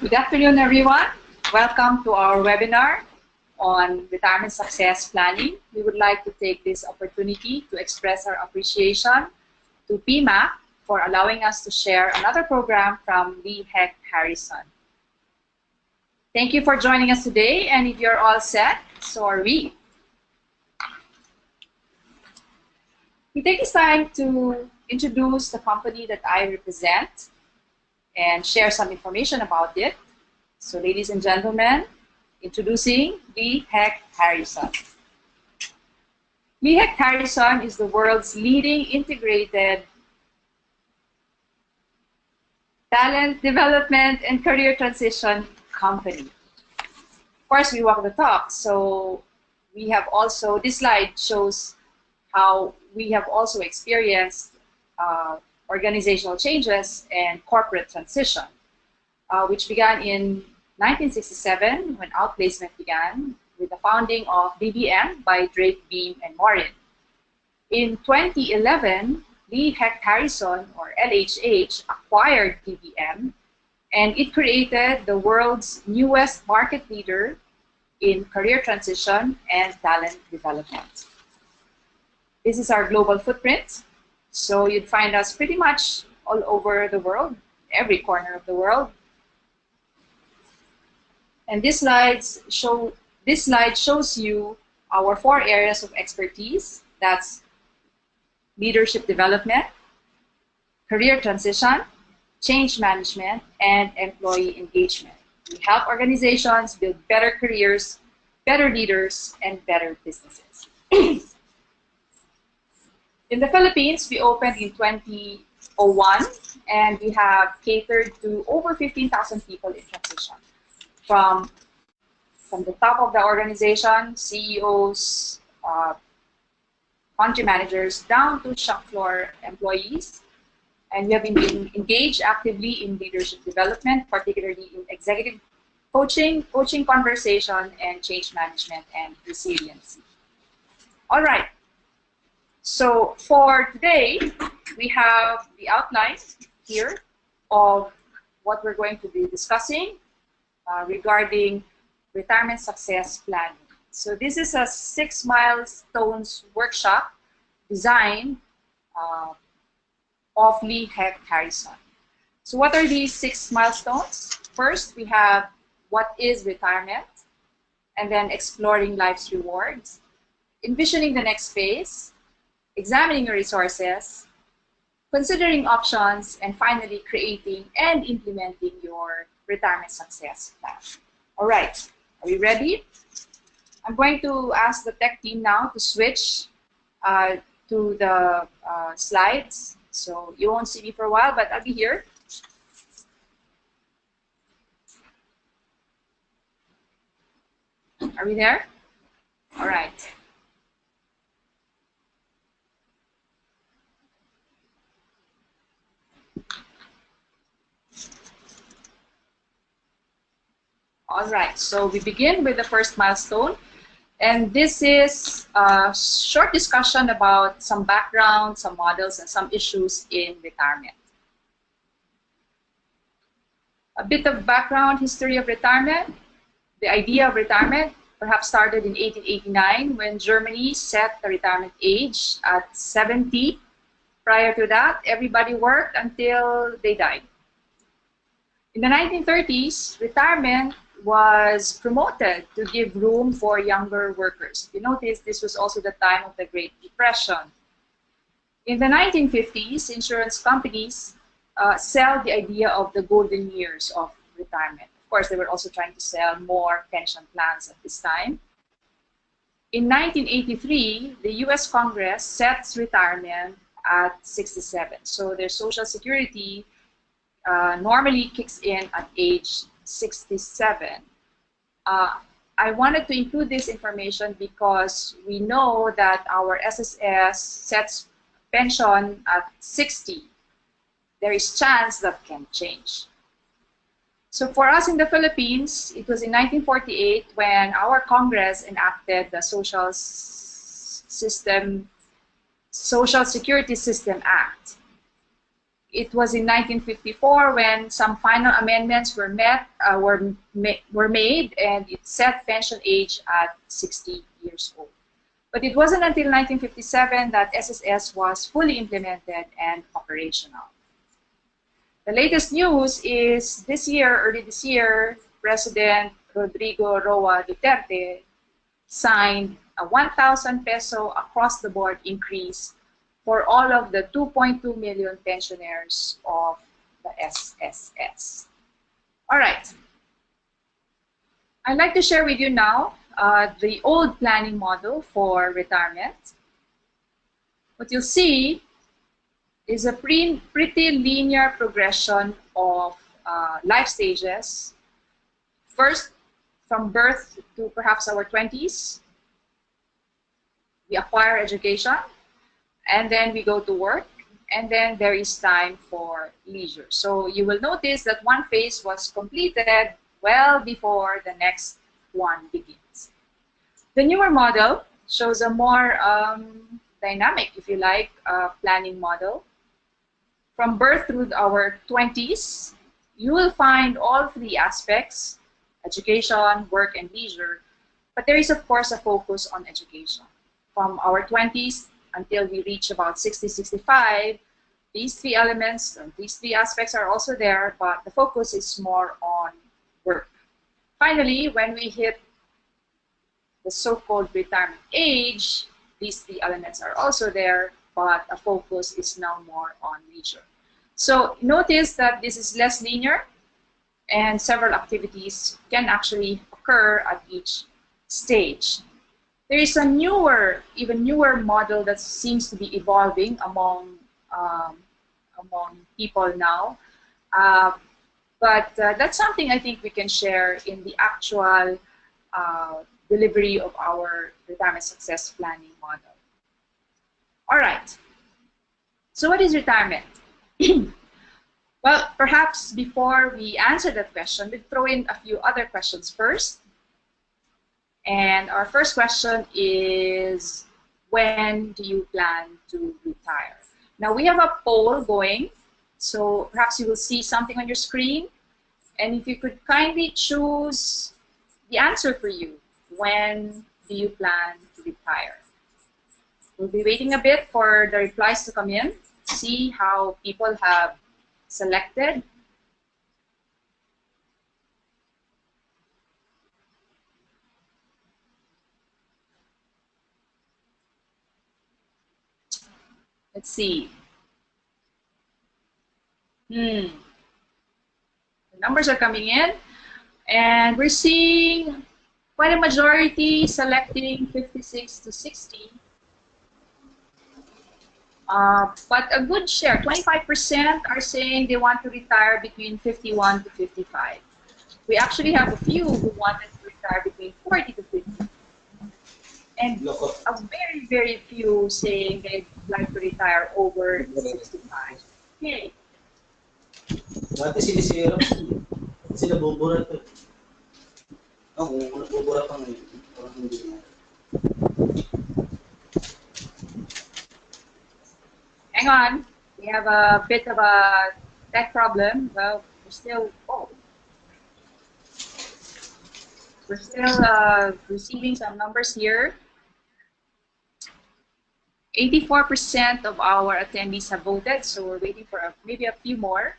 Good afternoon, everyone. Welcome to our webinar on retirement success planning. We would like to take this opportunity to express our appreciation to PMAP for allowing us to share another program from Lee Heck Harrison. Thank you for joining us today, and if you're all set, so are we. We take this time to introduce the company that I represent and share some information about it. So ladies and gentlemen, introducing Lee Heck Harrison. Lee Heck Harrison is the world's leading integrated talent development and career transition company. Of course, we walk the talk, so we have also, this slide shows how we have also experienced organizational changes and corporate transition, which began in 1967 when outplacement began with the founding of BBM by Drake, Beam, and Morin. In 2011, Lee Heck Harrison, or LHH, acquired BBM, and it created the world's newest market leader in career transition and talent development. This is our global footprint. So you'd find us pretty much all over the world, every corner of the world. And this slide shows you our 4 areas of expertise. That's leadership development, career transition, change management, and employee engagement. We help organizations build better careers, better leaders, and better businesses. In the Philippines, we opened in 2001, and we have catered to over 15,000 people in transition. From the top of the organization, CEOs, country managers, down to shop floor employees. And we have been engaged actively in leadership development, particularly in executive coaching, conversation, and change management and resiliency. All right. So for today, we have the outline here of what we're going to be discussing regarding retirement success planning. So this is a 6 milestones workshop designed of Lee Heck Harrison. So what are these 6 milestones? First, we have what is retirement, and then exploring life's rewards, envisioning the next phase, examining your resources, considering options, and finally creating and implementing your retirement success plan. All right, are we ready? I'm going to ask the tech team now to switch to the slides. So you won't see me for a while, but I'll be here. Are we there? All right. All right, so we begin with the first milestone, and this is a short discussion about some background, some models, and some issues in retirement. A bit of background history of retirement. The idea of retirement perhaps started in 1889 when Germany set the retirement age at 70. Prior to that, everybody worked until they died. In the 1930s, retirement was promoted to give room for younger workers. You notice this was also the time of the Great Depression. In the 1950s, insurance companies sell the idea of the golden years of retirement. Of course, they were also trying to sell more pension plans at this time. In 1983, the US Congress sets retirement at 67. So their Social Security normally kicks in at age 67. I wanted to include this information because we know that our SSS sets pension at 60. There is chance that can change. So for us in the Philippines, it was in 1948 when our Congress enacted the Social Security System Act. It was in 1954 when some final amendments were made, and it set pension age at 60 years old. But it wasn't until 1957 that SSS was fully implemented and operational. The latest news is early this year, President Rodrigo Roa Duterte signed a 1,000 peso across-the-board increase for all of the 2.2 million pensioners of the SSS. All right. I'd like to share with you now the old planning model for retirement. What you'll see is a pretty linear progression of life stages. First, from birth to perhaps our 20s, we acquire education, and then we go to work, and then there is time for leisure. So you will notice that one phase was completed well before the next one begins. The newer model shows a more dynamic, if you like, planning model. From birth through our 20s, you will find all three aspects: education, work, and leisure. But there is, of course, a focus on education. From our 20s until we reach about 60, 65, these three elements, these three aspects are also there, but the focus is more on work. Finally, when we hit the so-called retirement age, these three elements are also there, but a focus is now more on leisure. So notice that this is less linear, and several activities can actually occur at each stage. There is a newer, even newer model that seems to be evolving among people now. But that's something I think we can share in the actual delivery of our retirement success planning model. All right. So what is retirement? Well, perhaps before we answer that question, we'll throw in a few other questions first. And our first question is, when do you plan to retire? Now we have a poll going, so perhaps you will see something on your screen. And if you could kindly choose the answer for you, when do you plan to retire? We'll be waiting a bit for the replies to come in, see how people have selected. Let's see. The numbers are coming in, and we're seeing quite a majority selecting 56 to 60. But a good share, 25% are saying they want to retire between 51 to 55. We actually have a few who wanted to retire between 40 to 50. And a very, very few saying they'd like to retire over 65. Okay. Dati sinisira sila bubura to. Kung bubura pa ngayon, parang hindi na. Hang on, we have a bit of a tech problem. Well, we're still receiving some numbers here. 84% of our attendees have voted, so we're waiting for maybe a few more.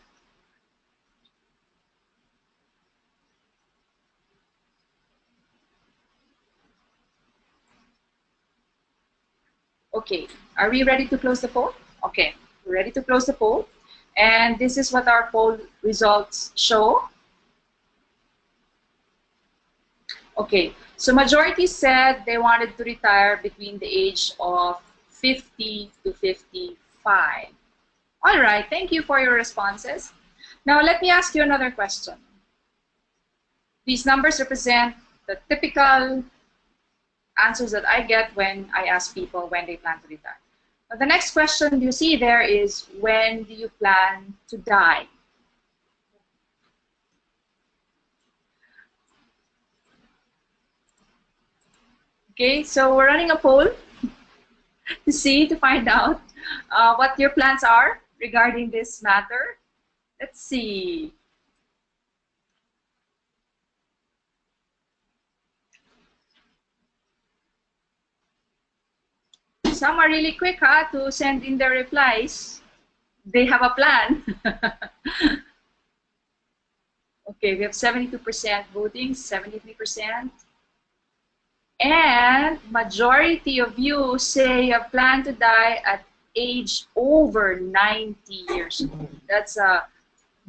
Okay, are we ready to close the poll? Okay, we're ready to close the poll. And this is what our poll results show. Okay, so majority said they wanted to retire between the age of 50 to 55. All right, thank you for your responses. Now let me ask you another question. These numbers represent the typical answers that I get when I ask people when they plan to retire. Now, the next question you see there is, when do you plan to die? Okay, so we're running a poll to find out what your plans are regarding this matter? Let's see. Some are really quick to send in their replies. They have a plan. Okay, we have 72% voting, 73%. And majority of you say you plan to die at age over 90 years old. That's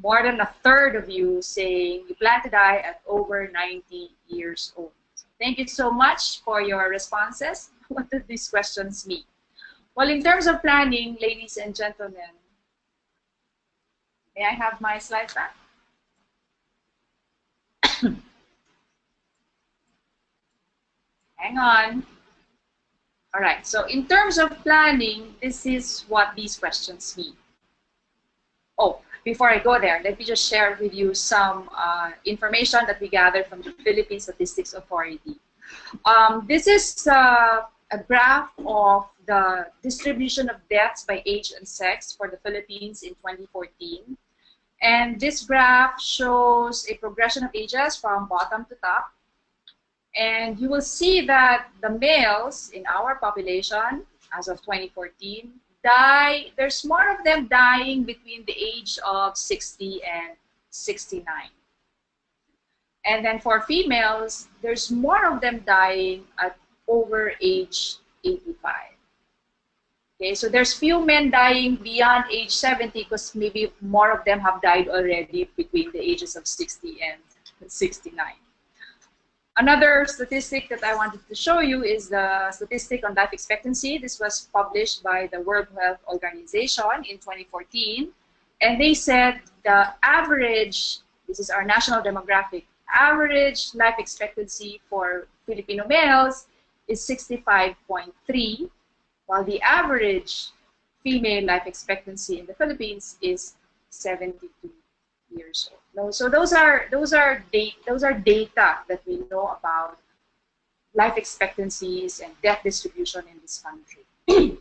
more than a third of you saying you plan to die at over 90 years old. Thank you so much for your responses. What do these questions mean? Well, in terms of planning, ladies and gentlemen, may I have my slide back? Hang on. All right, so in terms of planning, this is what these questions mean. Oh, before I go there, let me just share with you some information that we gathered from the Philippine Statistics Authority. This is a graph of the distribution of deaths by age and sex for the Philippines in 2014. And this graph shows a progression of ages from bottom to top. And you will see that the males in our population, as of 2014, there's more of them dying between the age of 60 and 69. And then for females, there's more of them dying at over age 85. Okay, so there's few men dying beyond age 70 because maybe more of them have died already between the ages of 60 and 69. Another statistic that I wanted to show you is the statistic on life expectancy. This was published by the World Health Organization in 2014. And they said the average, this is our national demographic, average life expectancy for Filipino males is 65.3, while the average female life expectancy in the Philippines is 72 years old. No, so those are data that we know about life expectancies and death distribution in this country.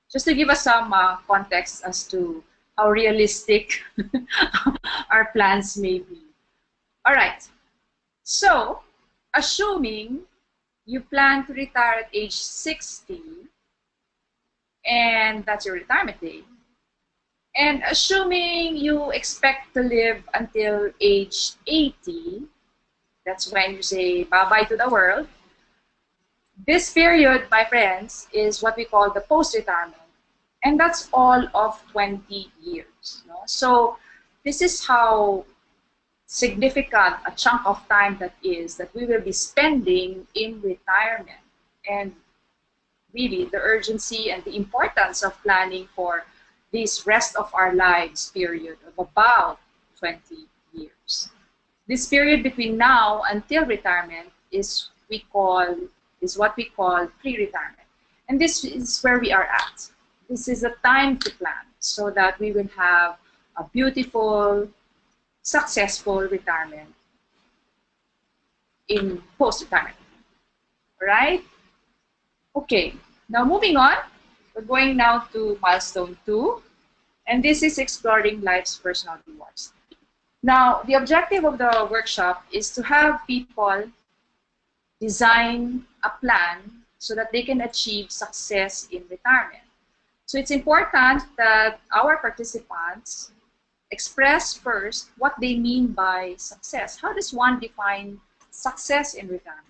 Just to give us some context as to how realistic our plans may be. All right. So, assuming you plan to retire at age 60, and that's your retirement date, and assuming you expect to live until age 80, that's when you say bye-bye to the world, this period, my friends, is what we call the post-retirement. And that's all of 20 years. No? So this is how significant a chunk of time that is that we will be spending in retirement. And really the urgency and the importance of planning for this rest of our lives period of about 20 years. This period between now until retirement is what we call pre-retirement. And this is where we are at. This is a time to plan so that we will have a beautiful, successful retirement in post-retirement. All right? Okay, now moving on. We're going now to milestone 2, and this is exploring life's personal rewards. Now, the objective of the workshop is to have people design a plan so that they can achieve success in retirement. So it's important that our participants express first what they mean by success. How does one define success in retirement?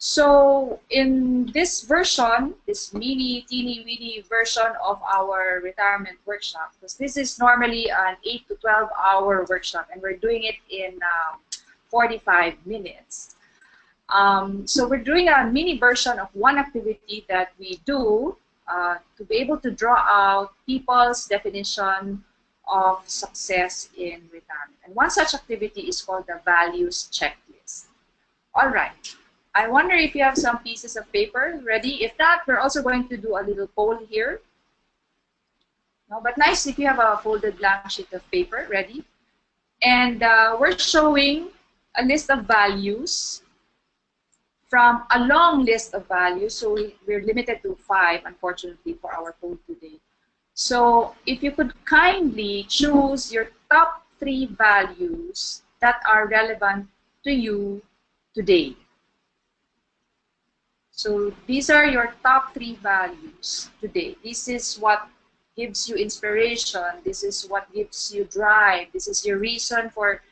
So in this version, this teeny-weeny version of our retirement workshop, because this is normally an 8 to 12 hour workshop and we're doing it in 45 minutes. So we're doing a mini version of one activity that we do to be able to draw out people's definition of success in retirement. And one such activity is called the values checklist. All right. I wonder if you have some pieces of paper ready. If not, we're also going to do a little poll here. No, but nice if you have a folded blank sheet of paper ready. And we're showing a list of values from a long list of values. So we're limited to 5, unfortunately, for our poll today. So if you could kindly choose your top 3 values that are relevant to you today. So these are your top 3 values today. This is what gives you inspiration. This is what gives you drive. This is your reason for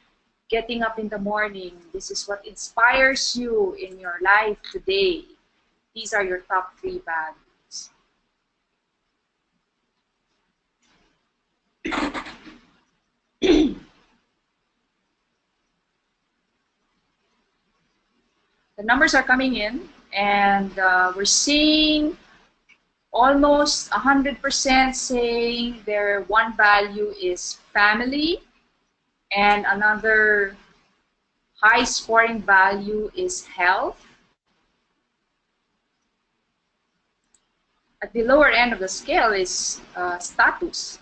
getting up in the morning. This is what inspires you in your life today. These are your top 3 values. The numbers are coming in, and we're seeing almost 100% saying their one value is family, and another high scoring value is health. At the lower end of the scale is status.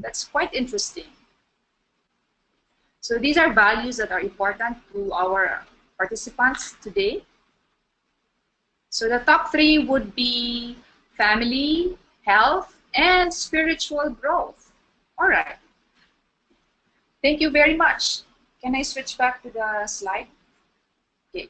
That's quite interesting. So these are values that are important to our participants today. So the top 3 would be family, health, and spiritual growth. All right. Thank you very much. Can I switch back to the slide? Okay.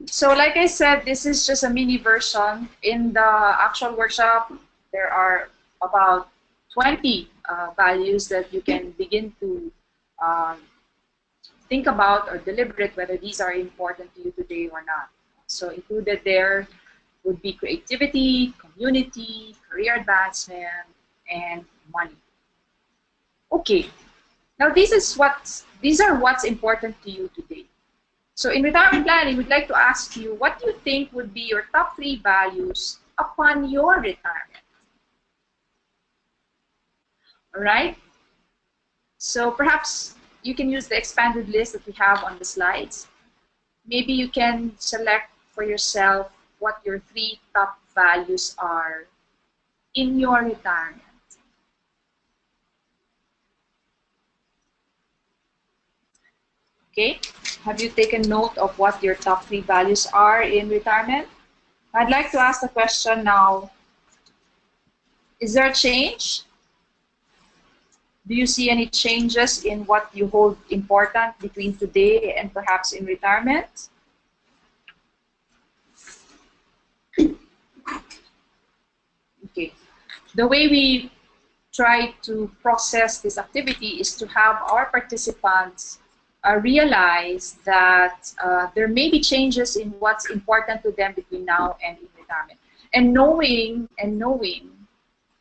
So like I said, this is just a mini version. In the actual workshop, there are about 20 values that you can begin to think about or deliberate whether these are important to you today or not. So included there would be creativity, community, career advancement, and money. Okay, now these are what's important to you today. So in retirement planning, we'd like to ask you, what do you think would be your top 3 values upon your retirement? All right. So perhaps you can use the expanded list that we have on the slides. Maybe you can select for yourself what your 3 top values are in your retirement. Okay, have you taken note of what your top 3 values are in retirement? I'd like to ask the question now, is there a change? Do you see any changes in what you hold important between today and perhaps in retirement? Okay, the way we try to process this activity is to have our participants realize that there may be changes in what's important to them between now and in retirement. And knowing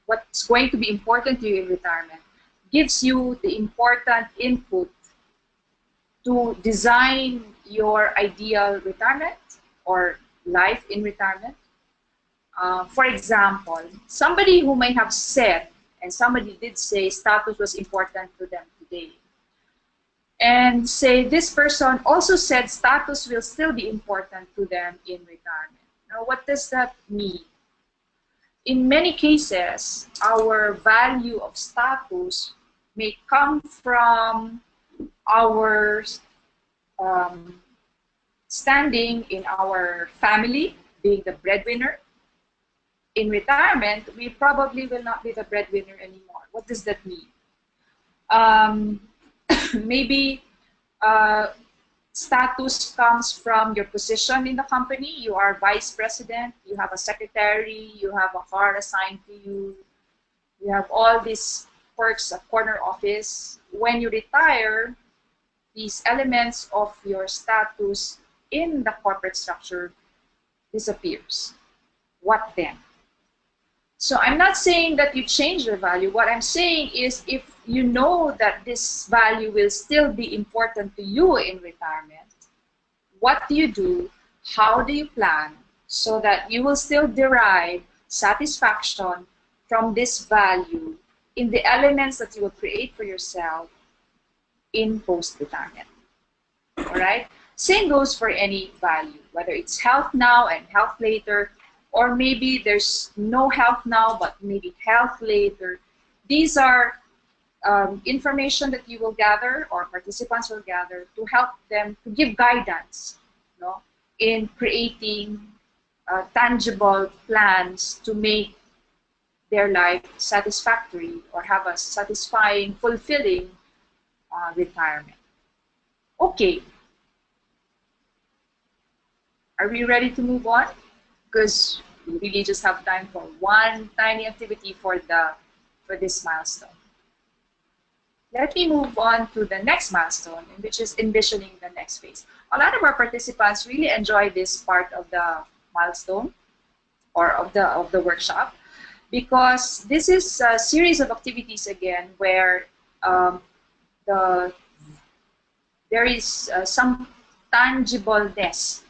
what's going to be important to you in retirement gives you the important input to design your ideal retirement or life in retirement. For example, somebody who may have said, and somebody did say status was important to them today, and say this person also said status will still be important to them in retirement. Now, what does that mean? In many cases, our value of status may come from our standing in our family, being the breadwinner. In retirement, we probably will not be the breadwinner anymore. What does that mean? Maybe status comes from your position in the company. You are vice president, you have a secretary, you have a car assigned to you, you have all these perks of corner office. When you retire, these elements of your status in the corporate structure disappears. What then? So I'm not saying that you change your value. What I'm saying is, if you know that this value will still be important to you in retirement, what do you do? How do you plan so that you will still derive satisfaction from this value in the elements that you will create for yourself in post-retirement? All right? Same goes for any value, whether it's health now and health later, or maybe there's no health now, but maybe health later. These are information that you will gather, or participants will gather, to help them to give guidance, you know, in creating tangible plans to make their life satisfactory or have a satisfying, fulfilling retirement. Okay, are we ready to move on? Because we really just have time for one tiny activity for this milestone. Let me move on to the next milestone, which is envisioning the next phase. A lot of our participants really enjoy this part of the milestone or of the workshop, because this is a series of activities again where there is some tangibleness.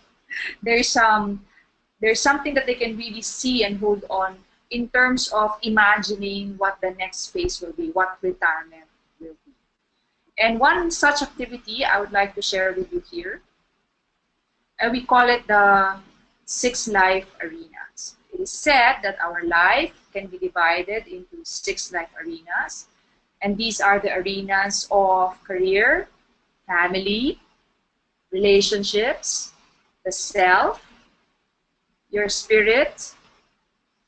There's something that they can really see and hold on in terms of imagining what the next phase will be, what retirement will be. And one such activity I would like to share with you here, and we call it the 6 life arenas. It is said that our life can be divided into 6 life arenas, and these are the arenas of career, family, relationships, the self, your spirit,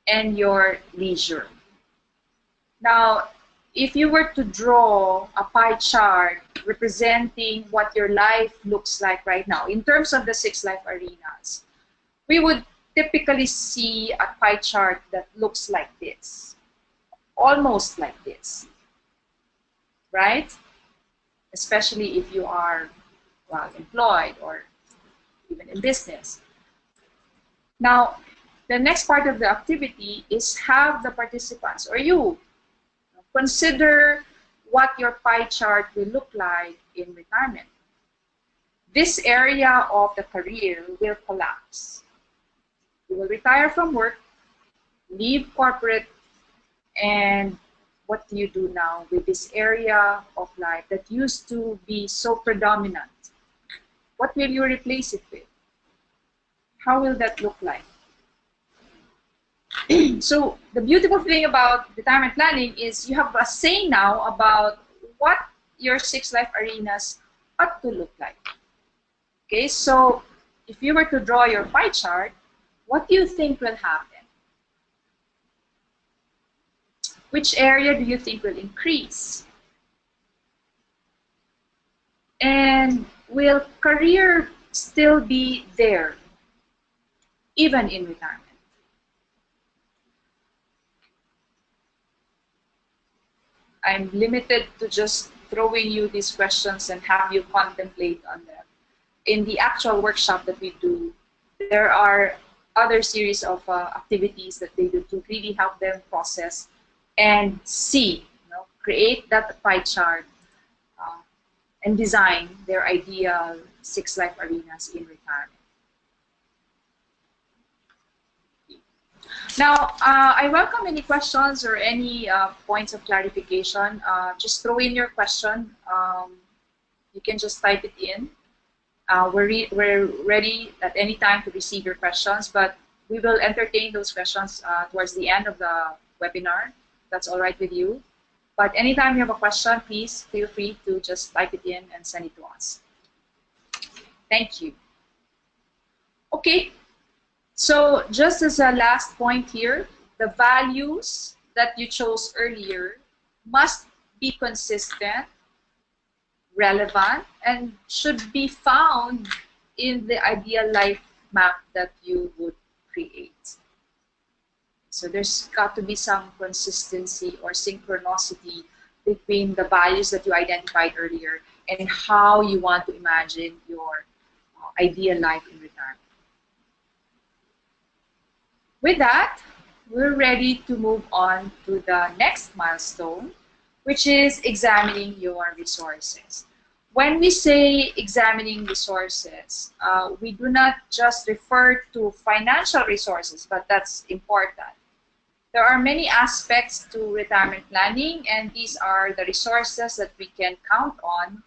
and your leisure. Now, if you were to draw a pie chart representing what your life looks like right now, in terms of the 6 life arenas, we would typically see a pie chart that looks like this, almost like this, right? Especially if you are well employed or even in business. Now, the next part of the activity is have the participants or you consider what your pie chart will look like in retirement. This area of the career will collapse. You will retire from work, leave corporate, and what do you do now with this area of life that used to be so predominant? What will you replace it with? How will that look like? So the beautiful thing about retirement planning is you have a say now about what your 6 life arenas ought to look like. Okay, so if you were to draw your pie chart, what do you think will happen? Which area do you think will increase? And will career still be there, even in retirement? I'm limited to just throwing you these questions and have you contemplate on them. In the actual workshop that we do, there are other series of activities that they do to really help them process and see, create that pie chart and design their ideal 6 life arenas in retirement. Now, I welcome any questions or any points of clarification. Just throw in your question. You can just type it in. We're ready at any time to receive your questions, but we will entertain those questions towards the end of the webinar. That's all right with you. But anytime you have a question, please feel free to just type it in and send it to us. Thank you. Okay. So just as a last point here, the values that you chose earlier must be consistent, relevant, and should be found in the ideal life map that you would create. So there's got to be some consistency or synchronicity between the values that you identified earlier and how you want to imagine your ideal life in retirement. With that, we're ready to move on to the next milestone, which is examining your resources. When we say examining resources, we do not just refer to financial resources, but that's important. There are many aspects to retirement planning, and these are the resources that we can count on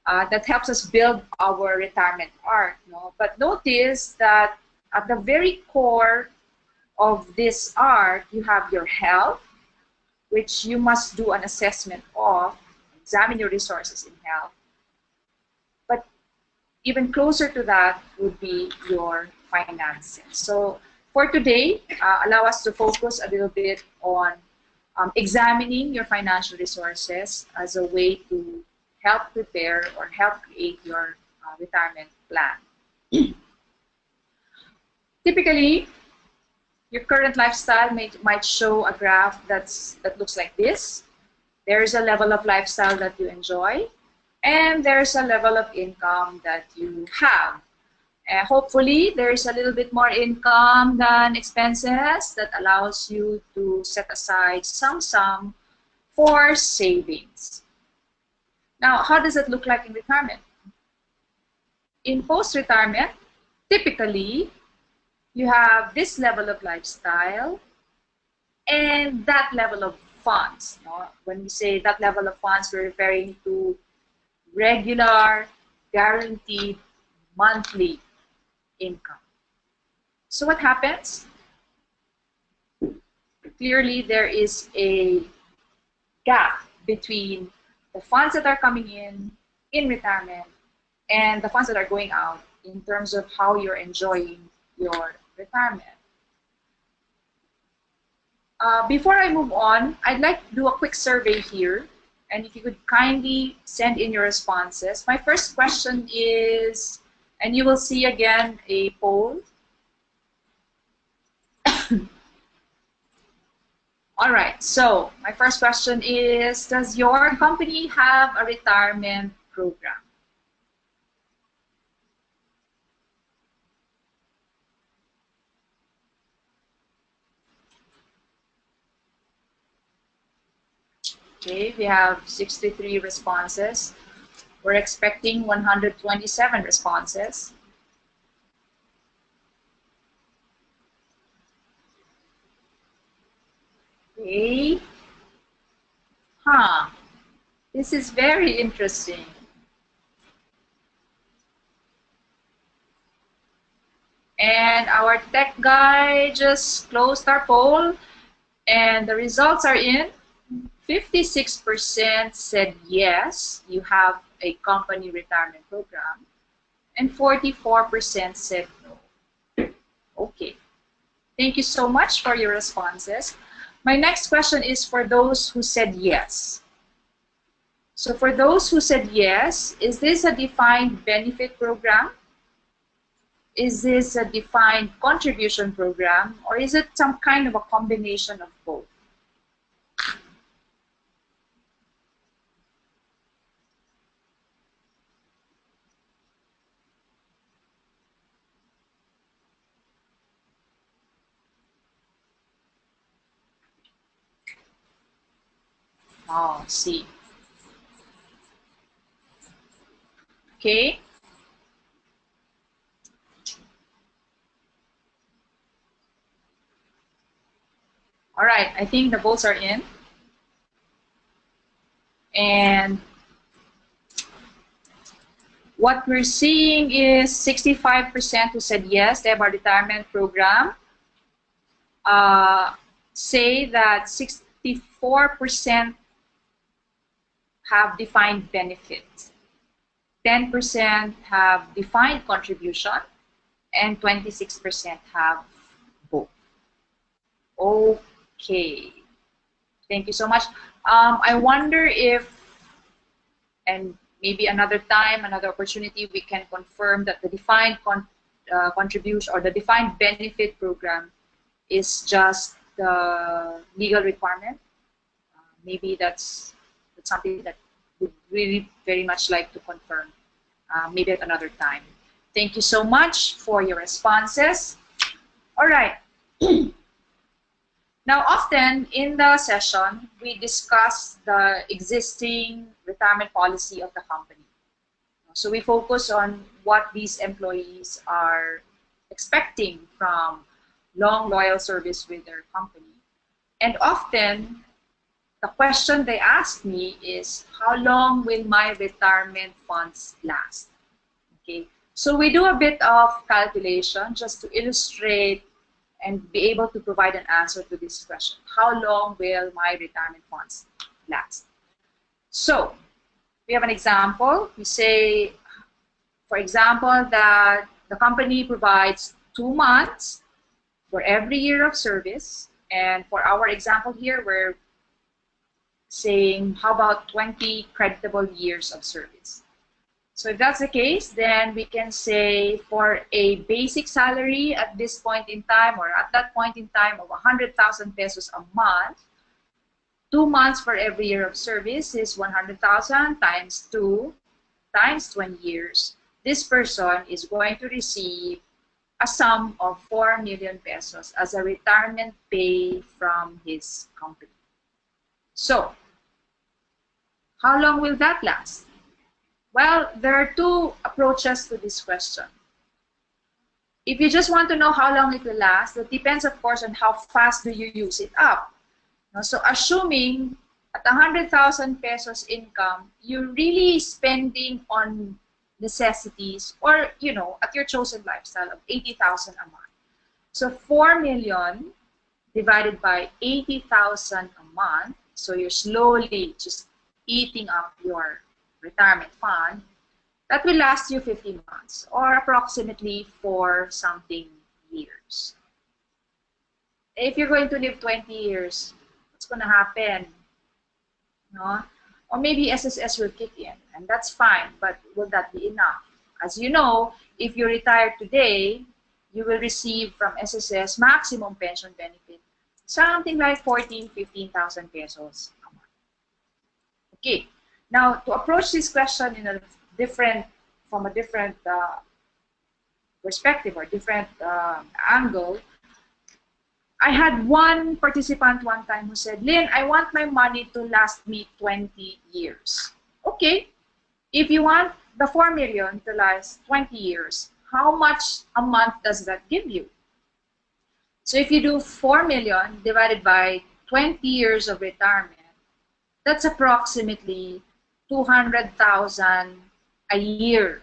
that helps us build our retirement arc. But notice that at the very core of this arc, you have your health, which you must do an assessment of, examine your resources in health. But even closer to that would be your finances. So for today, allow us to focus a little bit on examining your financial resources as a way to help prepare or help create your retirement plan. Typically, your current lifestyle might show a graph that looks like this. There's a level of lifestyle that you enjoy, and there's a level of income that you have. Hopefully, there's a little bit more income than expenses that allows you to set aside some sum for savings. Now, how does it look like in retirement? In post-retirement, typically, you have this level of lifestyle and that level of funds. When we say that level of funds, we're referring to regular, guaranteed, monthly income. So what happens? Clearly, there is a gap between the funds that are coming in retirement and the funds that are going out in terms of how you're enjoying your retirement. Before I move on, I'd like to do a quick survey here, and if you could kindly send in your responses. My first question is, and you will see again a poll. All right, so my first question is, does your company have a retirement program? Okay, we have 63 responses. We're expecting 127 responses. Okay. This is very interesting. And our tech guy just closed our poll, and the results are in. 56% said yes, you have a company retirement program, and 44% said no. Okay. Thank you so much for your responses. My next question is for those who said yes. So for those who said yes, is this a defined benefit program? Is this a defined contribution program? Or is it some kind of a combination of both? Oh, see. Okay. All right, I think the votes are in. And what we're seeing is 65% who said yes, they have a retirement program. Say that 64% have defined benefits. 10% have defined contribution, and 26% have both. Okay. Thank you so much. I wonder if, and maybe another time, another opportunity, we can confirm that the defined contribution or the defined benefit program is just the legal requirement. Maybe that's something that would really very much like to confirm, maybe at another time. Thank you so much for your responses. All right. Now, often in the session, we discuss the existing retirement policy of the company. So we focus on what these employees are expecting from long, loyal service with their company. And often, the question they ask me is, how long will my retirement funds last? Okay, so we do a bit of calculation just to illustrate and be able to provide an answer to this question. How long will my retirement funds last? So we have an example. We say, for example, that the company provides 2 months for every year of service. And for our example here, we're saying, how about 20 creditable years of service? So if that's the case, then we can say for a basic salary at this point in time, or at that point in time, of 100,000 pesos a month, 2 months for every year of service is 100,000 times 2 times 20 years. This person is going to receive a sum of 4 million pesos as a retirement pay from his company. So, how long will that last? Well, there are two approaches to this question. If you just want to know how long it will last, that depends, of course, on how fast do you use it up. So assuming at 100,000 pesos income, you're really spending on necessities or, you know, at your chosen lifestyle of 80,000 a month. So 4 million divided by 80,000 a month, so you're slowly just eating up your retirement fund, that will last you 15 months or approximately 4 something years. If you're going to live 20 years, what's going to happen? No? Or maybe SSS will kick in, and that's fine, but will that be enough? As you know, if you retire today, you will receive from SSS maximum pension benefit, something like 14,000, 15,000 pesos a month. Okay, now to approach this question in a different, from a different perspective or different angle, I had one participant one time who said, Lynn, I want my money to last me 20 years. Okay, if you want the 4 million to last 20 years, how much a month does that give you? So if you do 4 million divided by 20 years of retirement, that's approximately 200,000 a year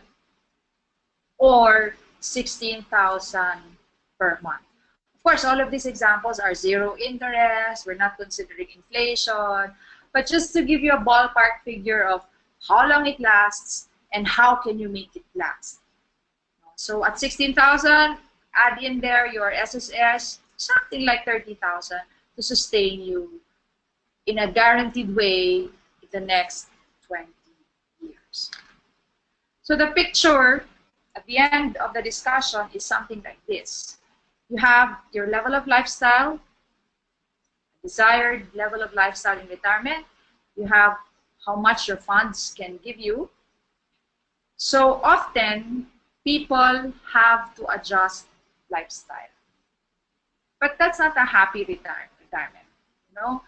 or 16,000 per month. Of course, all of these examples are zero interest. We're not considering inflation, but just to give you a ballpark figure of how long it lasts and how can you make it last. So at 16,000, add in there your SSS, something like 30,000 to sustain you in a guaranteed way in the next 20 years. So the picture at the end of the discussion is something like this. You have your level of lifestyle, desired level of lifestyle in retirement. You have how much your funds can give you. So often, people have to adjust lifestyle. But that's not a happy retirement. You know?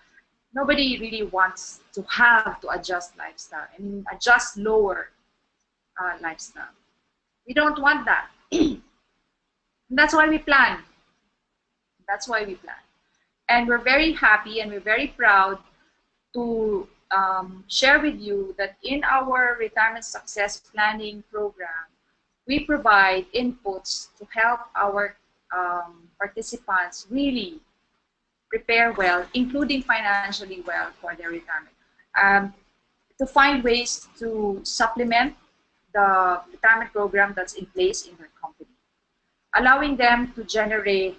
Nobody really wants to have to adjust lifestyle and adjust lower lifestyle. We don't want that. That's why we plan. That's why we plan. And we're very happy and we're very proud to share with you that in our retirement success planning program, we provide inputs to help our participants really prepare well, including financially well for their retirement. To find ways to supplement the retirement program that's in place in their company, allowing them to generate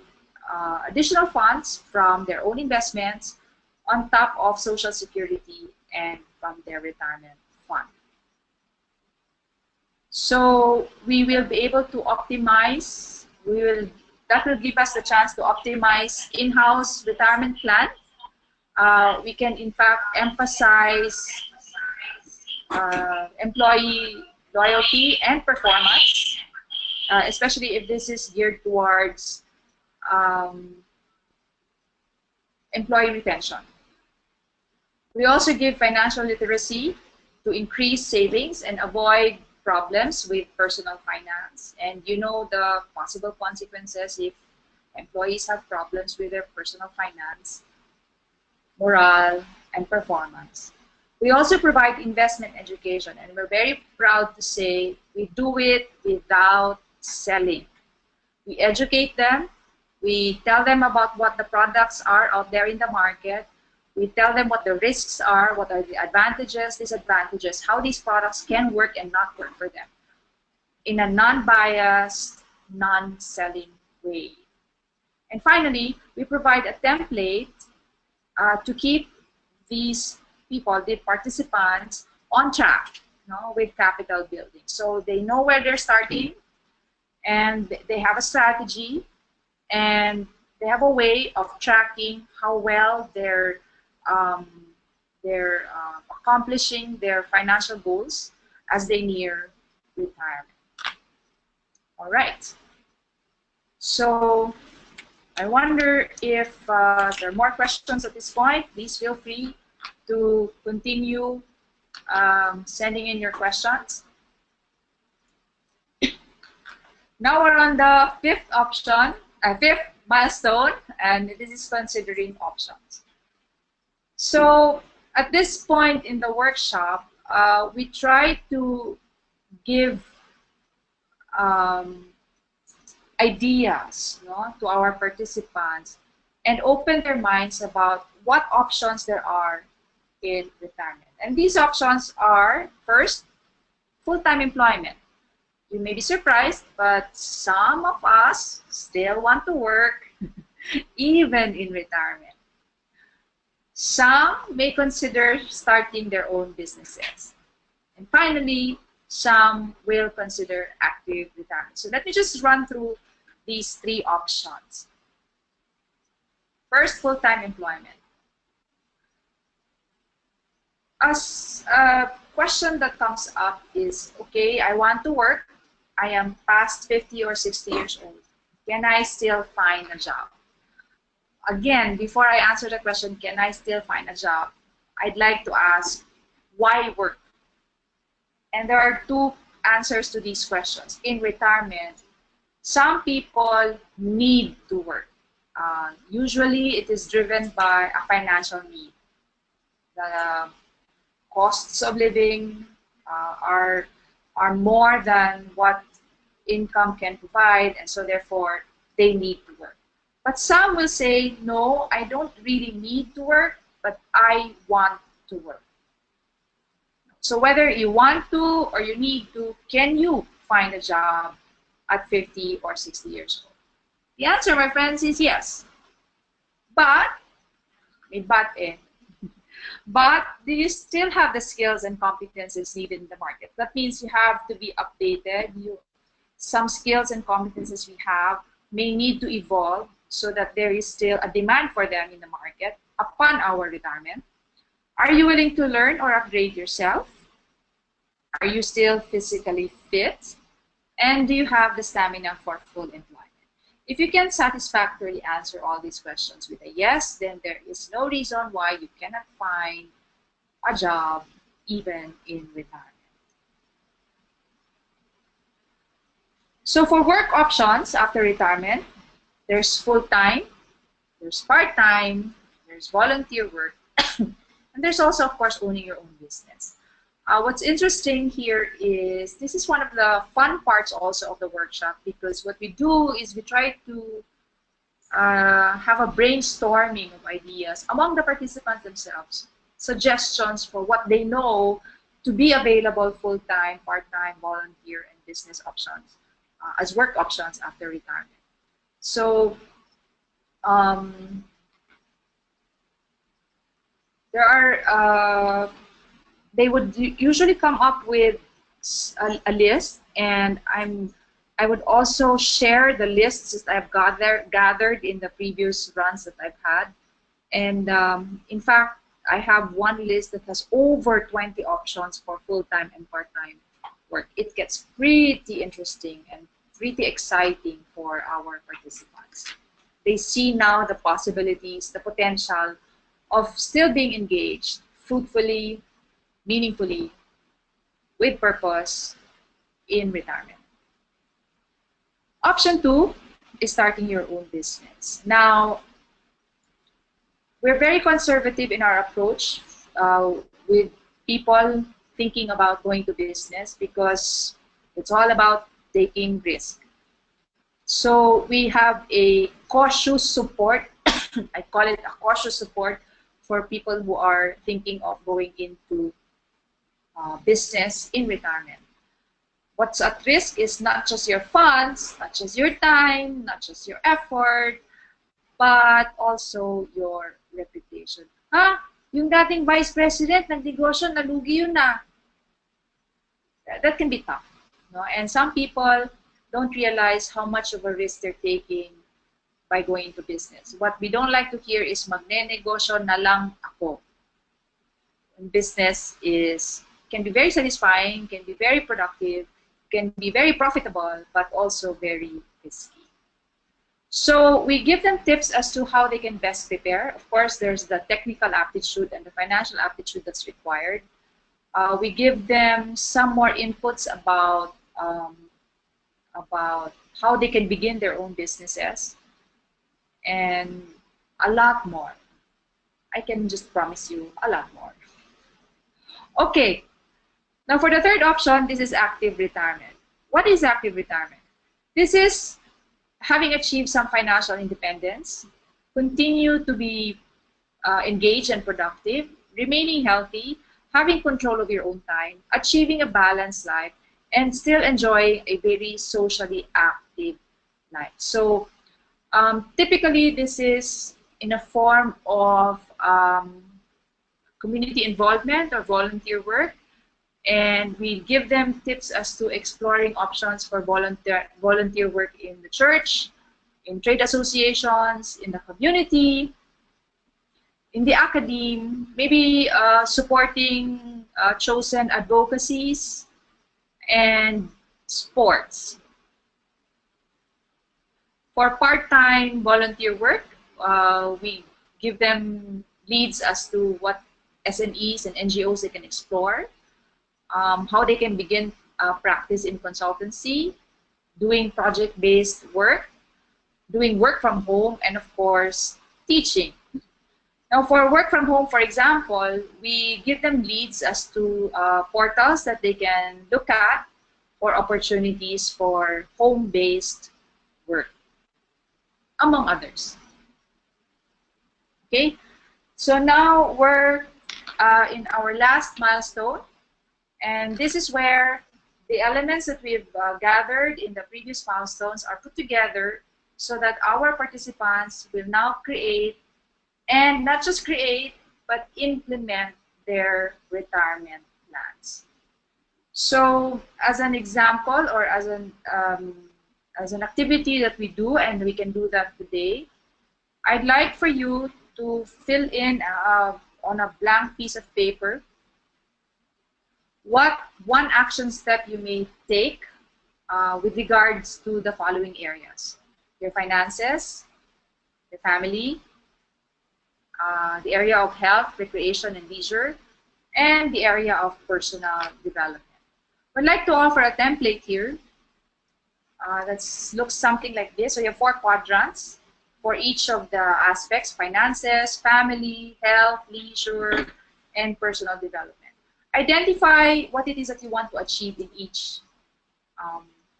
additional funds from their own investments on top of Social Security and from their retirement fund. So we will be able to optimize, that will give us the chance to optimize in-house retirement plan. We can in fact emphasize employee loyalty and performance, especially if this is geared towards employee retention. We also give financial literacy to increase savings and avoid problems with personal finance. And you know the possible consequences if employees have problems with their personal finance, morale, and performance. We also provide investment education, and we're very proud to say we do it without selling. We educate them. We tell them about what the products are out there in the market. We tell them what the risks are, what are the advantages, disadvantages, how these products can work and not work for them in a non-biased, non-selling way. And finally, we provide a template to keep these people, the participants, on track, with capital building. So they know where they're starting, and they have a strategy, and they have a way of tracking how well they're accomplishing their financial goals as they near retirement. All right. So I wonder if there are more questions at this point. Please feel free to continue sending in your questions. Now we're on the fifth option, fifth milestone, and this is considering options. So at this point in the workshop, we try to give ideas to our participants and open their minds about what options there are in retirement. And these options are, first, full-time employment. You may be surprised, but some of us still want to work even in retirement. Some may consider starting their own businesses. And finally, some will consider active retirement. So let me just run through these three options. First, full-time employment. As a question that comes up is, okay, I want to work. I am past 50 or 60 years old. Can I still find a job? Again, before I answer the question, can I still find a job? I'd like to ask, why work? And there are two answers to these questions. In retirement, some people need to work. Usually, it is driven by a financial need. The costs of living are more than what income can provide, and so therefore, they need to work. But some will say, no, I don't really need to work, but I want to work. So whether you want to or you need to, can you find a job at 50 or 60 years old? The answer, my friends, is yes. But, but do you still have the skills and competencies needed in the market? That means you have to be updated. Some skills and competencies we have may need to evolve so that there is still a demand for them in the market upon our retirement. Are you willing to learn or upgrade yourself? Are you still physically fit? And do you have the stamina for full employment? If you can satisfactorily answer all these questions with a yes, then there is no reason why you cannot find a job even in retirement. So for work options after retirement, there's full-time, there's part-time, there's volunteer work, and there's also, of course, owning your own business. What's interesting here is this is one of the fun parts also of the workshop, because what we do is we try to have a brainstorming of ideas among the participants themselves, suggestions for what they know to be available full-time, part-time, volunteer, and business options as work options after retirement. So there are they would usually come up with a list, and I would also share the lists that I've gathered in the previous runs that I've had. And in fact, I have one list that has over 20 options for full-time and part-time work. It gets pretty interesting and pretty exciting for our participants. They see now the possibilities, the potential of still being engaged fruitfully, meaningfully, with purpose in retirement. Option 2 is starting your own business. Now, we're very conservative in our approach with people thinking about going to business, because it's all about taking risk. So we have a cautious support. I call it a cautious support for people who are thinking of going into business in retirement. What's at risk is not just your funds, not just your time, not just your effort, but also your reputation. Ha? Yung dating vice president, nagnegosyo, nalugi yun na. That can be tough. No? And some people don't realize how much of a risk they're taking by going into business. What we don't like to hear is magne-negosyo na lang ako. And business can be very satisfying, can be very productive, can be very profitable, but also very risky. So we give them tips as to how they can best prepare. Of course, there's the technical aptitude and the financial aptitude that's required. We give them some more inputs about how they can begin their own businesses, and a lot more. I can just promise you a lot more. Okay, now for the third option, this is active retirement. What is active retirement? This is having achieved some financial independence, continue to be engaged and productive, remaining healthy, having control of your own time, achieving a balanced life, and still enjoy a very socially active life. So typically this is in a form of community involvement or volunteer work, and we give them tips as to exploring options for volunteer work in the church, in trade associations, in the community, in the academe, maybe supporting chosen advocacies, and sports. For part-time volunteer work, we give them leads as to what SMEs and NGOs they can explore, how they can begin practice in consultancy, doing project-based work, doing work from home, and of course, teaching. Now, for work from home, for example, we give them leads as to portals that they can look at for opportunities for home-based work, among others. Okay, so now we're in our last milestone, and this is where the elements that we've gathered in the previous milestones are put together so that our participants will now create, and not just create, but implement their retirement plans. So as an example, or as an activity that we do, and we can do that today, I'd like for you to fill in on a blank piece of paper what one action step you may take with regards to the following areas: your finances, your family, the area of health, recreation, and leisure, and the area of personal development. I'd like to offer a template here that looks something like this. So you have 4 quadrants for each of the aspects: finances, family, health, leisure, and personal development. Identify what it is that you want to achieve in each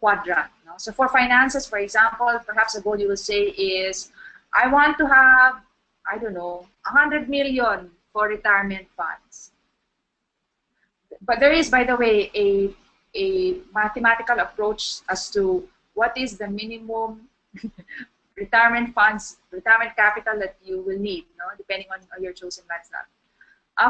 quadrant. No? So for finances, for example, perhaps a goal you will say is, I want to have, I don't know, 100 million for retirement funds. But there is, by the way, a mathematical approach as to what is the minimum retirement capital that you will need, no? Depending on your chosen lifestyle.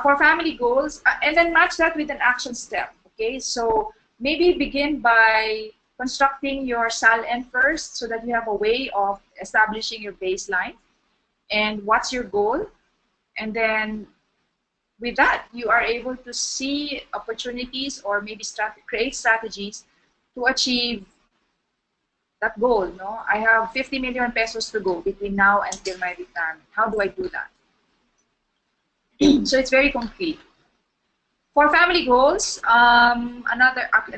For family goals, and then match that with an action step. Okay, so maybe begin by constructing your SALN first, so that you have a way of establishing your baseline and what's your goal, and then with that you are able to see opportunities, or maybe create strategies to achieve that goal. No, I have 50 million pesos to go between now until my retirement. How do I do that? So it's very concrete. For family goals, an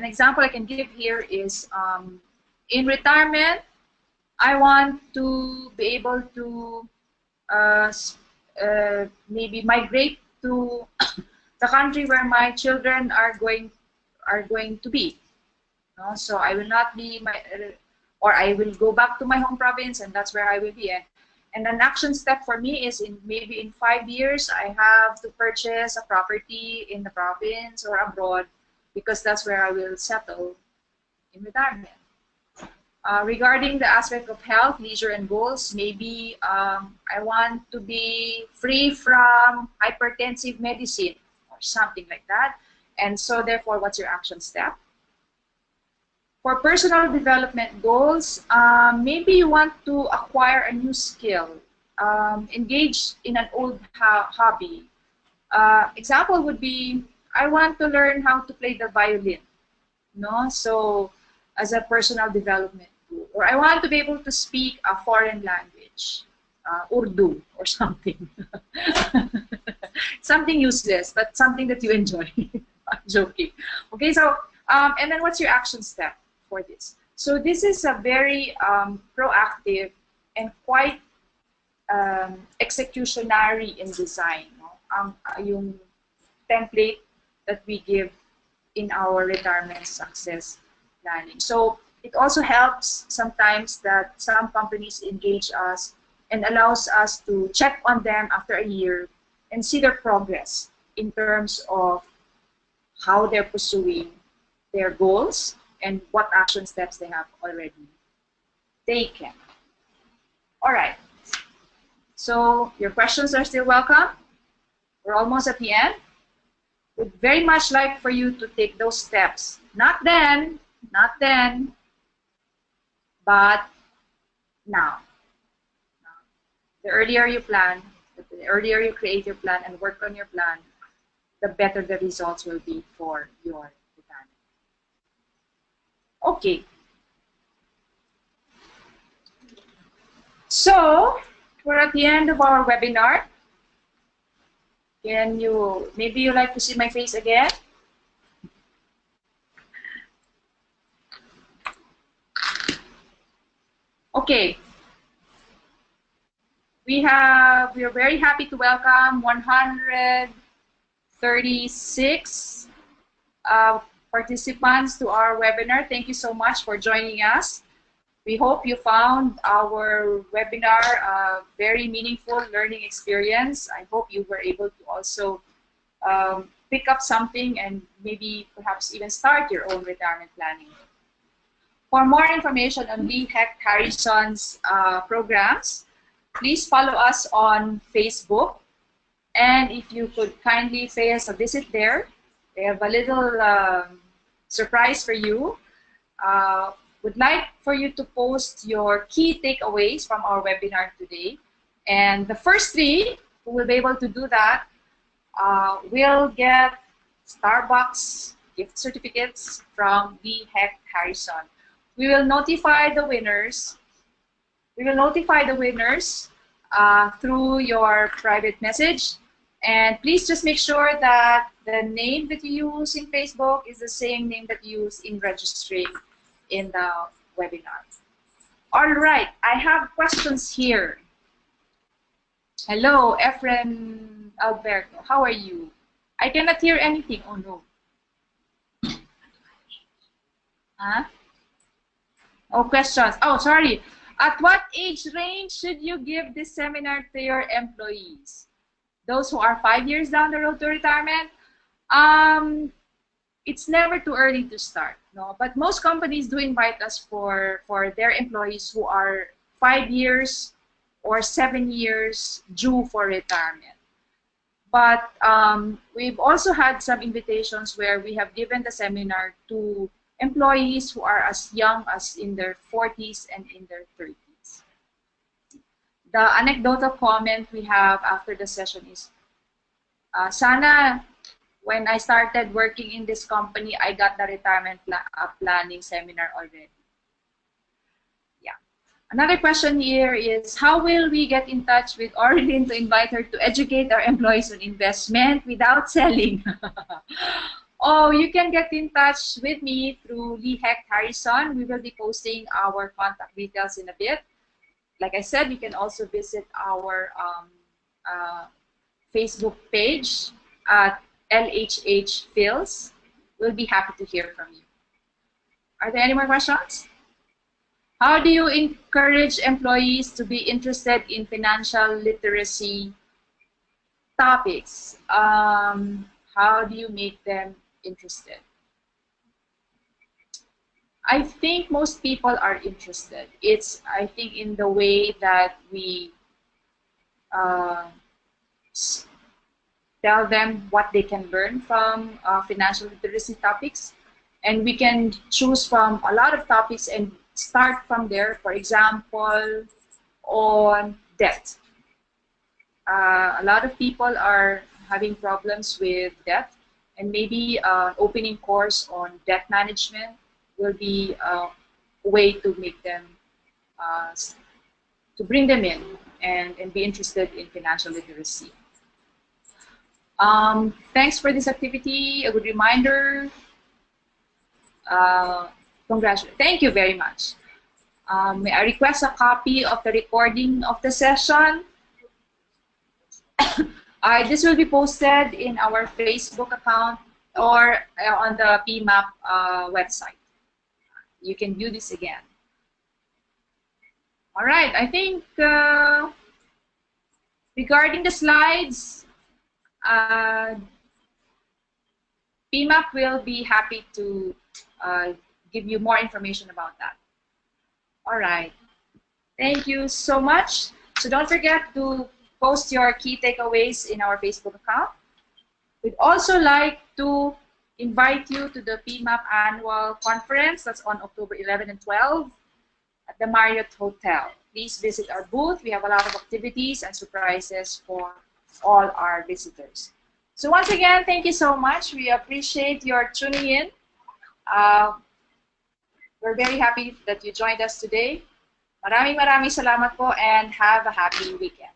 example I can give here is in retirement, I want to be able to maybe migrate to the country where my children are going to be. No? So I will not be or I will go back to my home province, and that's where I will be. And an action step for me is maybe in 5 years, I have to purchase a property in the province or abroad, because that's where I will settle in retirement. Regarding the aspect of health, leisure, and goals, maybe I want to be free from hypertensive medicine or something like that. And so therefore, what's your action step? For personal development goals, maybe you want to acquire a new skill, engage in an old hobby. Example would be, I want to learn how to play the violin, no? So as a personal development goal. Or I want to be able to speak a foreign language, Urdu or something. Something useless, but something that you enjoy. I'm joking. Okay, so, and then what's your action step for this? So this is a very proactive and quite executionary in design. No? Yung template that we give in our retirement success planning. So it also helps sometimes that some companies engage us and allows us to check on them after a year and see their progress in terms of how they're pursuing their goals and what action steps they have already taken. All right. So your questions are still welcome. We're almost at the end. Would very much like for you to take those steps. Not then, but now. The earlier you plan, the earlier you create your plan and work on your plan, the better the results will be for your retirement. Okay. So, we're at the end of our webinar. Can you, maybe you like to see my face again? Okay. We are very happy to welcome 136 participants to our webinar. Thank you so much for joining us. We hope you found our webinar a very meaningful learning experience. I hope you were able to also pick up something and maybe perhaps even start your own retirement planning. For more information on Lee Hecht Harrison's programs, please follow us on Facebook. And if you could kindly pay us a visit there, we have a little surprise for you. Would like for you to post your key takeaways from our webinar today. And the first 3 who will be able to do that will get Starbucks gift certificates from Lee Hecht Harrison. We will notify the winners. Through your private message. And please just make sure that the name that you use in Facebook is the same name that you use in registering in the webinar. All right, I have questions here. Hello, Efren Alberto. How are you? I cannot hear anything. Oh no. Huh? Oh, questions. Oh, sorry. At what age range should you give this seminar to your employees? Those who are 5 years down the road to retirement? It's never too early to start, no? But most companies do invite us for their employees who are 5 years or 7 years due for retirement. But we've also had some invitations where we have given the seminar to employees who are as young as in their 40s and in their 30s. The anecdotal comment we have after the session is, sana, when I started working in this company, I got the retirement planning seminar already. Yeah. Another question here is, how will we get in touch with Orlin to invite her to educate our employees on investment without selling? Oh, you can get in touch with me through Lee Hecht Harrison. We will be posting our contact details in a bit. Like I said, you can also visit our Facebook page at LHH Phils. We'll be happy to hear from you. Are there any more questions? How do you encourage employees to be interested in financial literacy topics? How do you make them interested? I think most people are interested. It's, I think, in the way that we uh, tell them what they can learn from financial literacy topics. And we can choose from a lot of topics and start from there. For example, on debt. A lot of people are having problems with debt, and maybe an opening course on debt management will be a way to make them, uh, to bring them in and be interested in financial literacy. Thanks for this activity. A good reminder. Congratulations. Thank you very much. May I request a copy of the recording of the session? This will be posted in our Facebook account or on the PMAP website. You can view this again. All right, I think regarding the slides, PMAP will be happy to give you more information about that. All right, thank you so much. So don't forget to post your key takeaways in our Facebook account. We'd also like to invite you to the PMAP annual conference that's on October 11 and 12 at the Marriott Hotel. Please visit our booth. We have a lot of activities and surprises for all our visitors. So once again, thank you so much. We appreciate your tuning in. We're very happy that you joined us today. Maraming salamat po and have a happy weekend.